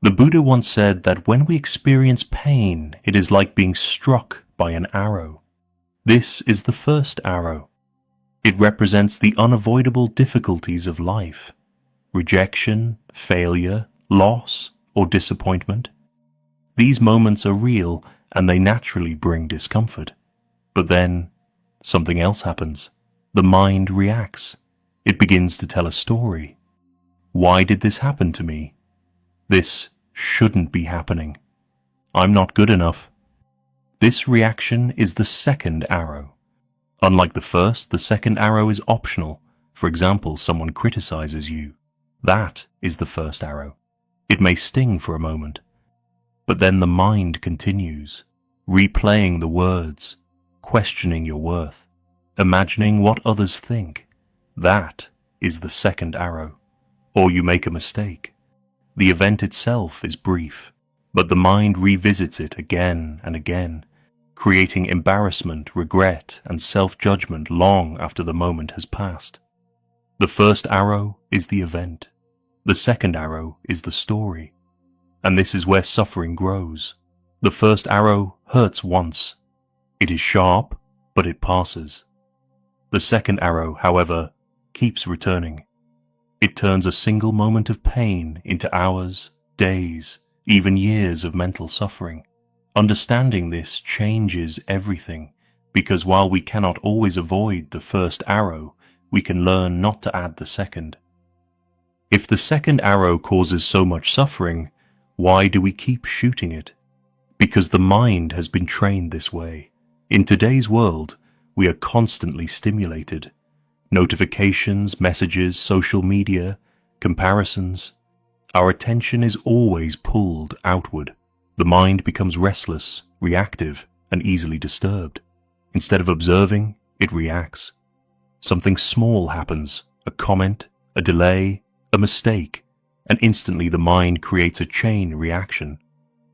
The Buddha once said that when we experience pain, it is like being struck by an arrow. This is the first arrow. It represents the unavoidable difficulties of life: rejection, failure, loss, or disappointment. These moments are real and they naturally bring discomfort. But then, something else happens. The mind reacts. It begins to tell a story. Why did this happen to me? This shouldn't be happening. I'm not good enough. This reaction is the second arrow. Unlike the first, the second arrow is optional. For example, someone criticizes you. That is the first arrow. It may sting for a moment, but then the mind continues, replaying the words, questioning your worth, imagining what others think. That is the second arrow. Or you make a mistake. The event itself is brief, but the mind revisits it again and again, creating embarrassment, regret, and self-judgment long after the moment has passed. The first arrow is the event. The second arrow is the story. And this is where suffering grows. The first arrow hurts once. It is sharp, but it passes. The second arrow, however, keeps returning. It turns a single moment of pain into hours, days, even years of mental suffering. Understanding this changes everything, because while we cannot always avoid the first arrow, we can learn not to add the second. If the second arrow causes so much suffering, why do we keep shooting it? Because the mind has been trained this way. In today's world, we are constantly stimulated. Notifications, messages, social media, comparisons. Our attention is always pulled outward. The mind becomes restless, reactive, and easily disturbed. Instead of observing, it reacts. Something small happens, a comment, a delay, a mistake, and instantly the mind creates a chain reaction.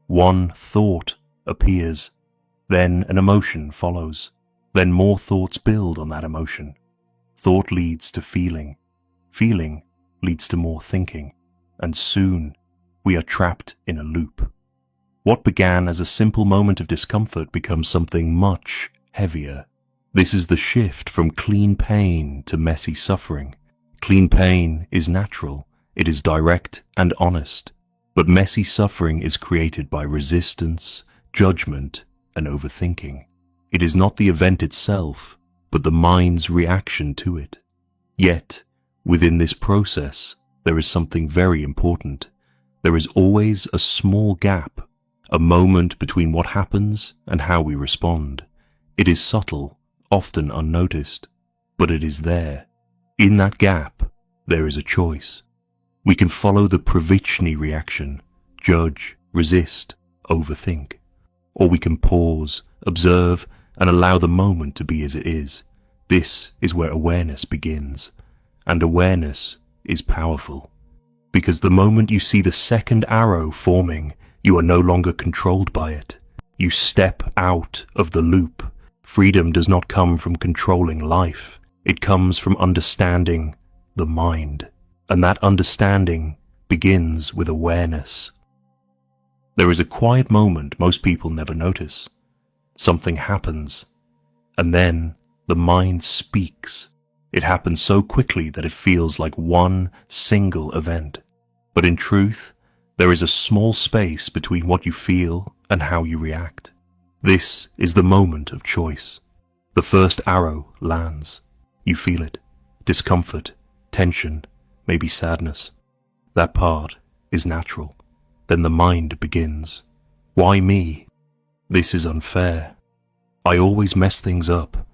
One thought appears, then an emotion follows, then more thoughts build on that emotion. Thought leads to feeling. Feeling leads to more thinking. And soon, we are trapped in a loop. What began as a simple moment of discomfort becomes something much heavier. This is the shift from clean pain to messy suffering. Clean pain is natural. It is direct and honest. But messy suffering is created by resistance, judgment, and overthinking. It is not the event itself, but the mind's reaction to it. Yet, within this process, there is something very important. There is always a small gap, a moment between what happens and how we respond. It is subtle, often unnoticed, but it is there. In that gap, there is a choice. We can follow the pravichnī reaction, judge, resist, overthink. Or we can pause, observe, and allow the moment to be as it is. This is where awareness begins. And awareness is powerful. Because the moment you see the second arrow forming, you are no longer controlled by it. You step out of the loop. Freedom does not come from controlling life. It comes from understanding the mind. And that understanding begins with awareness. There is a quiet moment most people never notice. Something happens, and then the mind speaks. It happens so quickly that it feels like one single event. But in truth, there is a small space between what you feel and how you react. This is the moment of choice. The first arrow lands. You feel it. Discomfort, tension, maybe sadness. That part is natural. Then the mind begins. Why me? This is unfair. I always mess things up.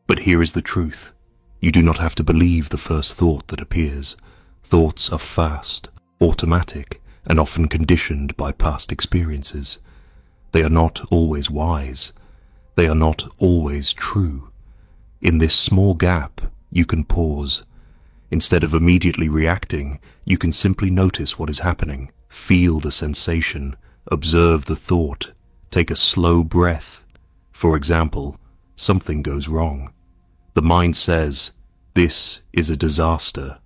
But here is the truth. You do not have to believe the first thought that appears. Thoughts are fast, automatic, and often conditioned by past experiences. They are not always wise. They are not always true. In this small gap, you can pause. Instead of immediately reacting, you can simply notice what is happening, feel the sensation, observe the thought, take a slow breath. For example, something goes wrong. The mind says, "This is a disaster."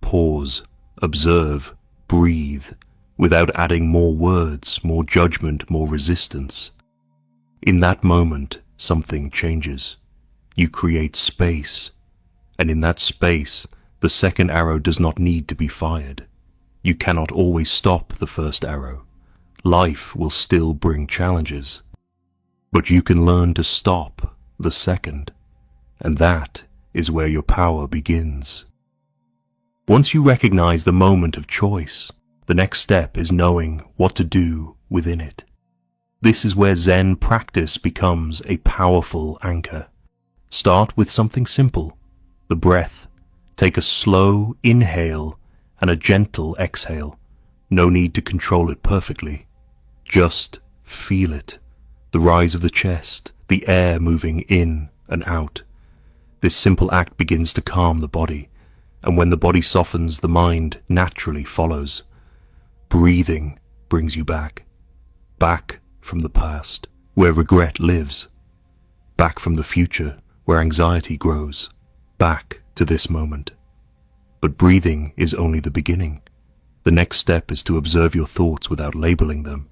Pause, observe, breathe. without adding more words, more judgment, more resistance. In that moment, something changes. You create space, and in that space, the second arrow does not need to be fired. You cannot always stop the first arrow. Life will still bring challenges, but you can learn to stop the second, and that is where your power begins. Once you recognize the moment of choice, the next step is knowing what to do within it. This is where Zen practice becomes a powerful anchor. Start with something simple, the breath. Take a slow inhale and a gentle exhale. No need to control it perfectly. Just feel it. The rise of the chest, the air moving in and out. This simple act begins to calm the body, and when the body softens, the mind naturally follows. Breathing brings you back from the past, where regret lives, back from the future, where anxiety grows, back to this moment. But breathing is only the beginning. The next step is to observe your thoughts without labeling them.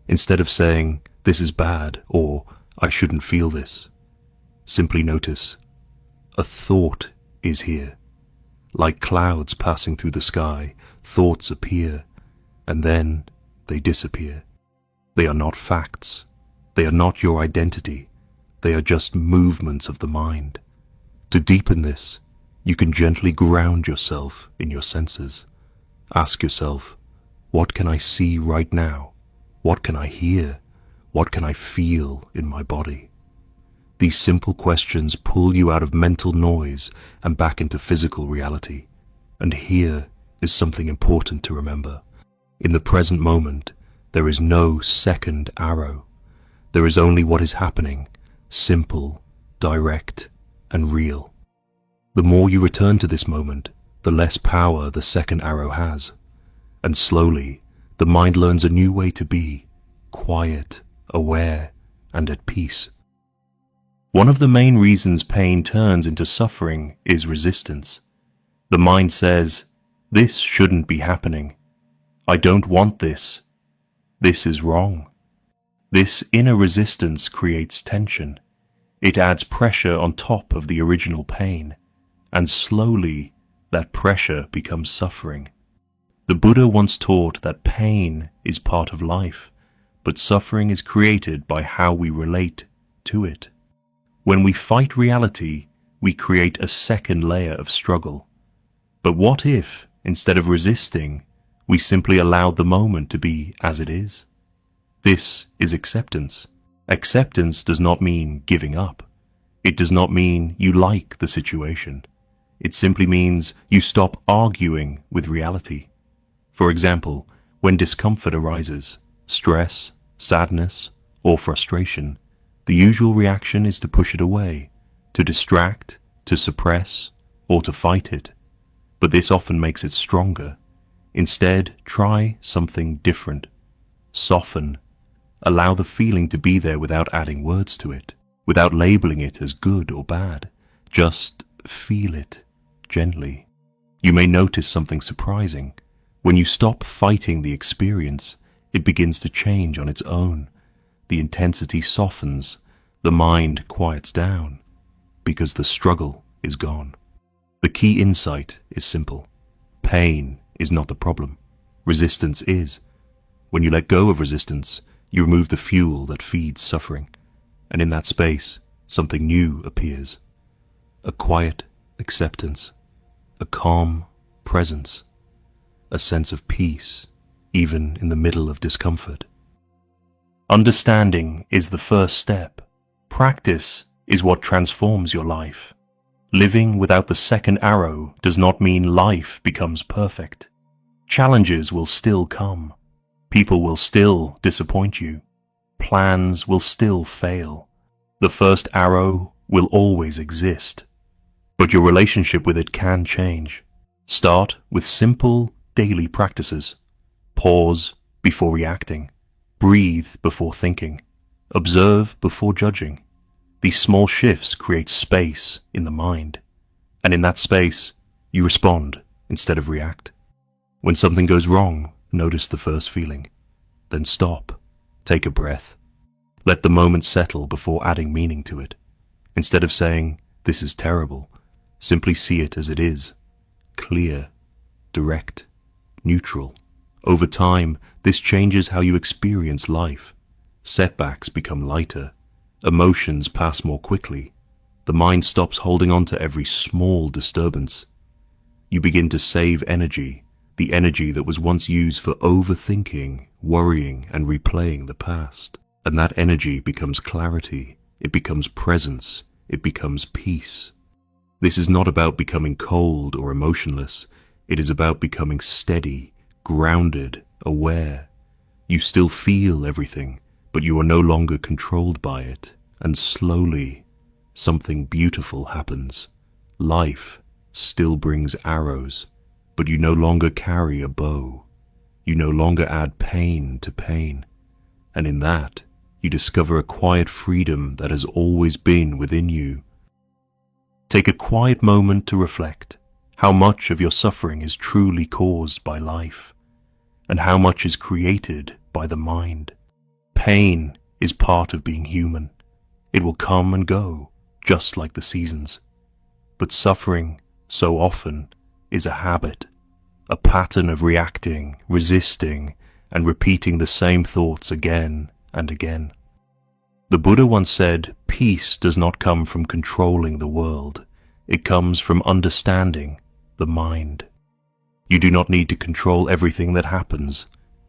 Instead of saying, "This is bad," or "I shouldn't feel this," simply notice, a thought is here. Like clouds passing through the sky, thoughts appear, and then they disappear. They are not facts. They are not your identity. They are just movements of the mind. To deepen this, you can gently ground yourself in your senses. Ask yourself, what can I see right now? What can I hear? What can I feel in my body? These simple questions pull you out of mental noise and back into physical reality. And here is something important to remember. In the present moment, there is no second arrow. There is only what is happening, simple, direct, and real. The more you return to this moment, the less power the second arrow has. And slowly, the mind learns a new way to be, quiet, aware, and at peace. One of the main reasons pain turns into suffering is resistance. The mind says, "This shouldn't be happening. I don't want this. This is wrong." This inner resistance creates tension. It adds pressure on top of the original pain, and slowly that pressure becomes suffering. The Buddha once taught that pain is part of life, but suffering is created by how we relate to it. When we fight reality, we create a second layer of struggle. But what if, instead of resisting, we simply allowed the moment to be as it is? This is acceptance. Acceptance does not mean giving up. It does not mean you like the situation. It simply means you stop arguing with reality. For example, when discomfort arises, stress, sadness, or frustration, the usual reaction is to push it away, to distract, to suppress, or to fight it. But this often makes it stronger. Instead, try something different. Soften. Allow the feeling to be there without adding words to it, without labeling it as good or bad. Just feel it gently. You may notice something surprising. When you stop fighting the experience, it begins to change on its own. The intensity softens, the mind quiets down, because the struggle is gone. The key insight is simple. Pain is not the problem. Resistance is. When you let go of resistance, you remove the fuel that feeds suffering, and in that space, something new appears. A quiet acceptance, a calm presence, a sense of peace, even in the middle of discomfort. Understanding is the first step. Practice is what transforms your life. Living without the second arrow does not mean life becomes perfect. Challenges will still come. People will still disappoint you. Plans will still fail. The first arrow will always exist. But your relationship with it can change. Start with simple daily practices. Pause before reacting. Breathe before thinking. Observe before judging. These small shifts create space in the mind. And in that space, you respond instead of react. When something goes wrong, Notice the first feeling. Then stop. Take a breath. Let the moment settle before adding meaning to it. Instead of saying, "This is terrible," simply see it as it is. Clear, direct, neutral. Over time, this changes how you experience life. Setbacks become lighter. Emotions pass more quickly. The mind stops holding on to every small disturbance. You begin to save energy, the energy that was once used for overthinking, worrying, and replaying the past. And that energy becomes clarity, it becomes presence, it becomes peace. This is not about becoming cold or emotionless. It is about becoming steady, grounded, aware. You still feel everything, but you are no longer controlled by it. And slowly, something beautiful happens. Life still brings arrows, but you no longer carry a bow. You no longer add pain to pain. And in that, you discover a quiet freedom that has always been within you. Take a quiet moment to reflect. How much of your suffering is truly caused by life, and how much is created by the mind? Pain is part of being human. It will come and go, just like the seasons. But suffering, so often, is a habit, a pattern of reacting, resisting, and repeating the same thoughts again and again. The Buddha once said, "Peace does not come from controlling the world. It comes from understanding the mind." You do not need to control everything that happens.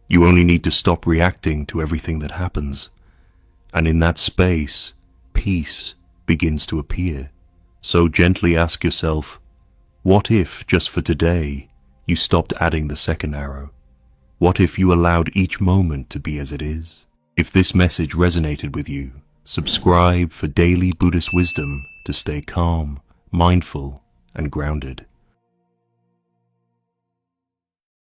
You only need to stop reacting to everything that happens. And in that space, peace begins to appear. So gently ask yourself, what if, just for today, you stopped adding the second arrow? What if you allowed each moment to be as it is? If this message resonated with you, subscribe for daily Buddhist wisdom to stay calm, mindful, and grounded.